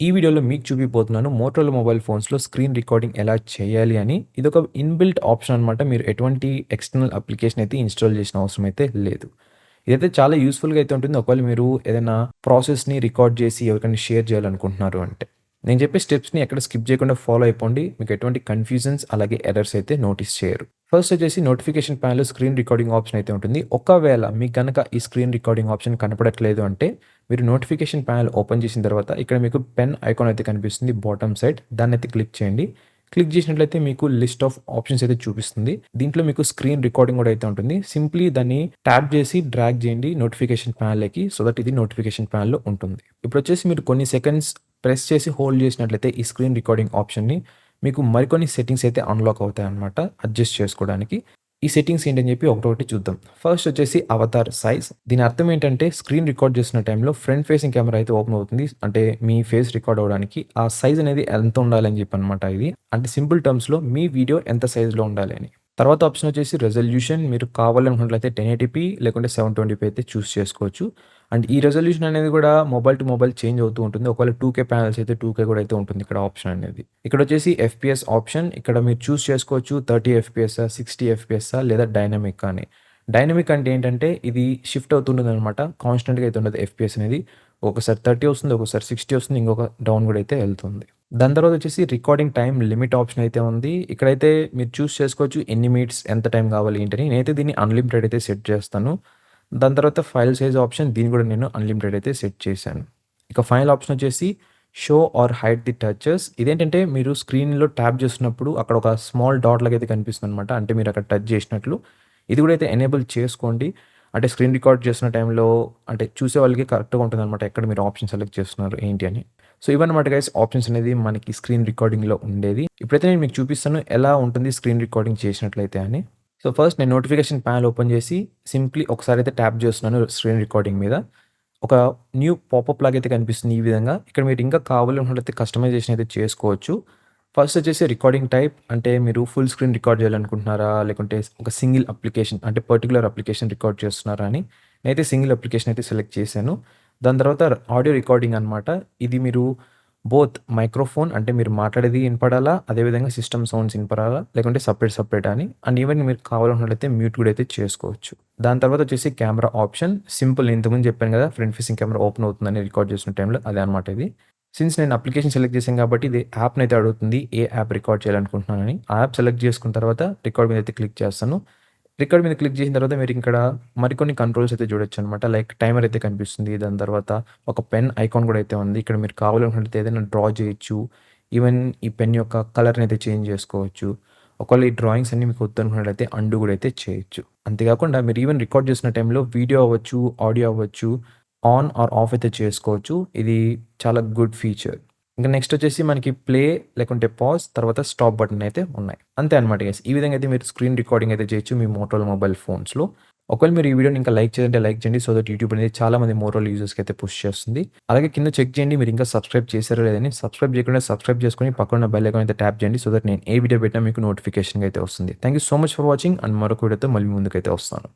ఈ వీడియోలో మీకు చూపిపోతున్నాను మోటరోలా మొబైల్ ఫోన్స్‌లో స్క్రీన్ రికార్డింగ్ ఎలా చేయాలి అని. ఇదొక ఇన్‌బిల్ట్ ఆప్షన్ అనమాట. మీరు ఎటువంటి ఎక్స్‌టర్నల్ అప్లికేషన్ అయితే ఇన్‌స్టాల్ చేసిన అవసరం అయితే లేదు. ఇదైతే చాలా యూజ్‌ఫుల్‌గా అయితే ఉంటుంది. ఒకవేళ మీరు ఏదైనా ప్రాసెస్‌ని రికార్డ్ చేసి ఎవరికైనా షేర్ చేయాలనుకుంటున్నారు అంటే. నేను చెప్పే స్టెప్స్‌ని ఎక్కడ స్కిప్ చేయకుండా ఫాలో అయిపోండి. మీకు ఎటువంటి కన్‌ఫ్యూజన్స్ అలాగే ఎర్రర్స్ అయితే నోటీస్ చేయరు. ఫస్ట్ వచ్చేసి నోటిఫికేషన్ ప్యానెల్‌లో స్క్రీన్ రికార్డింగ్ ఆప్షన్ అయితే ఉంటుంది. ఒకవేళ మీకు గనక ఈ స్క్రీన్ రికార్డింగ్ ఆప్షన్ కనపడట్లేదు అంటే మీరు నోటిఫికేషన్ ప్యానెల్ ఓపెన్ చేసిన తర్వాత ఇక్కడ మీకు పెన్ ఐకాన్ అయితే కనిపిస్తుంది బాటమ్ సైడ్. దాన్నయితే క్లిక్ చేయండి. క్లిక్ చేసినట్లయితే మీకు లిస్ట్ ఆఫ్ ఆప్షన్స్ అయితే చూపిస్తుంది. దీంట్లో మీకు స్క్రీన్ రికార్డింగ్ కూడా అయితే ఉంటుంది. సింప్లీ దాన్ని ట్యాప్ చేసి డ్రాగ్ చేయండి నోటిఫికేషన్ ప్యానెల్‌కి. సో దట్ ఇది నోటిఫికేషన్ ప్యానెల్‌లో ఉంటుంది. ఇప్పుడొచ్చేసి మీరు కొన్ని సెకండ్స్ ప్రెస్ చేసి హోల్డ్ చేసినట్లయితే ఈ స్క్రీన్ రికార్డింగ్ ఆప్షన్‌ని మీకు మరికొన్ని సెట్టింగ్స్ అయితే అన్‌లాక్ అవుతాయన్నమాట అడ్జస్ట్ చేసుకోవడానికి. ఈ సెట్టింగ్స్ ఏంటని చెప్పి ఒకటొకటి చూద్దాం. ఫస్ట్ వచ్చేసి అవతార్ సైజ్. దీని అర్థం ఏంటంటే స్క్రీన్ రికార్డ్ చేస్తున్న టైంలో ఫ్రంట్ ఫేసింగ్ కెమెరా అయితే ఓపెన్ అవుతుంది. అంటే మీ ఫేస్ రికార్డ్ అవ్వడానికి ఆ సైజ్ అనేది ఎంత ఉండాలని చెప్పనమాట ఇది. అంటే సింపుల్ టర్మ్స్‌లో మీ వీడియో ఎంత సైజ్‌లో ఉండాలి అని. తర్వాత ఆప్షన్ వచ్చేసి రెజల్యూషన్. మీరు కావాలనుకున్నట్లయితే 1080p లేకుంటే 720p అయితే చూస్ చేసుకోవచ్చు. అండ్ ఈ రెజల్యూషన్ అనేది కూడా మొబైల్ టు మొబైల్ చేంజ్ అవుతూ ఉంటుంది. ఒకవేళ 2K ప్యానెల్స్ అయితే 2K కూడా అయితే ఉంటుంది ఇక్కడ ఆప్షన్ అనేది. ఇక్కడొచ్చేసి ఎఫ్‌పిఎస్ ఆప్షన్. ఇక్కడ మీరు చూస్ చేసుకోవచ్చు 30 ఎఫ్‌పిఎస్సా, 60 ఎఫ్‌పిఎస్సా లేదా డైనమిక్ అని. డైనమిక్ అంటే ఏంటంటే ఇది షిఫ్ట్ అవుతుంటుందనమాట. కాన్స్టెంట్‌గా అయితే ఉండదు ఎఫ్‌పిఎస్ అనేది. ఒకసారి 30 వస్తుంది, ఒకసారి 60 వస్తుంది, ఇంకొక డౌన్ కూడా అయితే వెళ్తుంది. దాని తర్వాత వచ్చేసి రికార్డింగ్ టైమ్ లిమిట్ ఆప్షన్ అయితే ఉంది. ఇక్కడైతే మీరు చూస్ చేసుకోవచ్చు ఎన్ని మినిట్స్, ఎంత టైం కావాలి ఏంటని. నేనైతే దీన్ని అన్‌లిమిటెడ్ అయితే సెట్ చేస్తాను. దాని తర్వాత ఫైల్ సైజ్ ఆప్షన్ దీన్ని కూడా నేను అన్‌లిమిటెడ్ అయితే సెట్ చేశాను. ఇక ఫైనల్ ఆప్షన్ వచ్చేసి show or hide the touches. ఇదేంటంటే మీరు స్క్రీన్‌లో ట్యాప్ చేస్తున్నప్పుడు అక్కడ ఒక స్మాల్ డాట్ లాగా అయితే కనిపిస్తుందనమాట. అంటే మీరు అక్కడ టచ్ చేసినట్లు. ఇది కూడా అయితే ఎనేబుల్ చేసుకోండి. అంటే స్క్రీన్ రికార్డ్ చేస్తున్న టైంలో అంటే చూసే వాళ్ళకి కరెక్ట్‌గా ఉంటుందనమాట. ఎక్కడ మీరు ఆప్షన్ సెలెక్ట్ చేస్తున్నారు ఏంటి అని. సో ఇవన్నమాట గైస్ ఆప్షన్స్ అనేది మనకి స్క్రీన్ రికార్డింగ్‌లో ఉండేది. ఇప్పుడైతే నేను మీకు చూపిస్తాను ఎలా ఉంటుంది స్క్రీన్ రికార్డింగ్ చేసినట్లయితే అని. సో ఫస్ట్ నేను నోటిఫికేషన్ ప్యానెల్ ఓపెన్ చేసి సింప్లీ ఒకసారి అయితే ట్యాప్ చేస్తున్నాను స్క్రీన్ రికార్డింగ్ మీద. ఒక న్యూ పాపప్ లాగా అయితే కనిపిస్తుంది ఈ విధంగా. ఇక్కడ మీరు ఇంకా కావాలనుకున్నట్లయితే కస్టమైజేషన్ అయితే చేసుకోవచ్చు. ఫస్ట్ వచ్చేసి రికార్డింగ్ టైప్ అంటే మీరు ఫుల్ స్క్రీన్ రికార్డ్ చేయాలనుకుంటున్నారా? లేకుంటే ఒక సింగిల్ అప్లికేషన్ అంటే పర్టిక్యులర్ అప్లికేషన్ రికార్డ్ చేస్తున్నారా అని. నేనైతే సింగిల్ అప్లికేషన్ అయితే సెలెక్ట్ చేశాను. దాని తర్వాత ఆడియో రికార్డింగ్ అనమాట. ఇది మీరు బోత్ మైక్రోఫోన్ అంటే మీరు మాట్లాడేది ఇనపడాలా, అదేవిధంగా సిస్టమ్ సౌండ్స్ ఇనపడాలా, లేకుంటే సెపరేట్ అని. అండ్ ఈవెన్ మీరు కావాలనుకున్నట్లయితే మ్యూట్ కూడా అయితే చేసుకోవచ్చు. దాని తర్వాత వచ్చేసి కెమెరా ఆప్షన్. సింపుల్ నేను ఇంతకుముందు చెప్పాను కదా! ఫ్రంట్ ఫేసింగ్ కెమెరా ఓపెన్ అవుతుందని రికార్డ్ చేసిన టైంలో అదే అనమాట ఇది. సిన్స్ నేను అప్లికేషన్ సెలెక్ట్ చేశాను కాబట్టి ఇది యాప్‌నైతే అడుగుతుంది. ఏ యాప్ రికార్డ్ చేయాలనుకుంటున్నానని. ఆ యాప్ సెలెక్ట్ చేసుకున్న తర్వాత రికార్డ్ మీద అయితే క్లిక్ చేస్తాను. రికార్డ్ మీద క్లిక్ చేసిన తర్వాత మీరు ఇక్కడ మరికొన్ని కంట్రోల్స్ అయితే చూడొచ్చనమాట. లైక్ టైమర్ అయితే కనిపిస్తుంది. దాని తర్వాత ఒక పెన్ ఐకాన్ కూడా అయితే ఉంది. ఇక్కడ మీరు కావాలనుకున్నట్లయితే ఏదైనా డ్రా చేయొచ్చు. ఈవెన్ ఈ పెన్ యొక్క కలర్‌ని అయితే చేంజ్ చేసుకోవచ్చు. ఒకవేళ ఈ డ్రాయింగ్స్ అన్నీ మీకు వద్దనుకున్నట్లయితే అండు కూడా అయితే చేయొచ్చు. అంతేకాకుండా మీరు ఈవెన్ రికార్డ్ చేస్తున్న టైంలో వీడియో అవ్వచ్చు, ఆడియో అవ్వచ్చు, ఆన్ ఆర్ ఆఫ్ అయితే చేసుకోవచ్చు. ఇది చాలా గుడ్ ఫీచర్. ఇంక నెక్స్ట్ వచ్చేసి మనకి ప్లే లేకుంటే పాజ్ తర్వాత స్టాప్ బటన్ అయితే ఉన్నాయి. అంతే అనమాట గైస్. ఈ విధంగా అయితే మీరు స్క్రీన్ రికార్డింగ్ అయితే చేయొచ్చు మీ మోటరోలా మొబైల్ ఫోన్స్‌లో. ఒకవేళ మీరు ఈ వీడియోని ఇంకా లైక్ చేయదంటే లైక్ చేయండి. సో దట్ యూట్యూబ్ అనేది చాలా మంది మోటరోలా యూజర్స్‌కి అయితే పుష్ చేస్తుంది. అలాగే కింద చెక్ చేయండి మీరు ఇంకా సబ్స్క్రైబ్ చేశారో లేదని. సబ్స్క్రైబ్ చేయకుండా సబ్స్క్రైబ్ చేసుకొని పక్కన బెల్ ఐకాన్ అయితే ట్యాప్ చేయండి. సో దట్ నేను ఏ వీడియో పెట్టినా మీకు నోటిఫికేషన్‌గా అయితే వస్తుంది. Thank you so much for watching and మరొక వీడియోతో మళ్ళీ ముందుకైతే వస్తాను.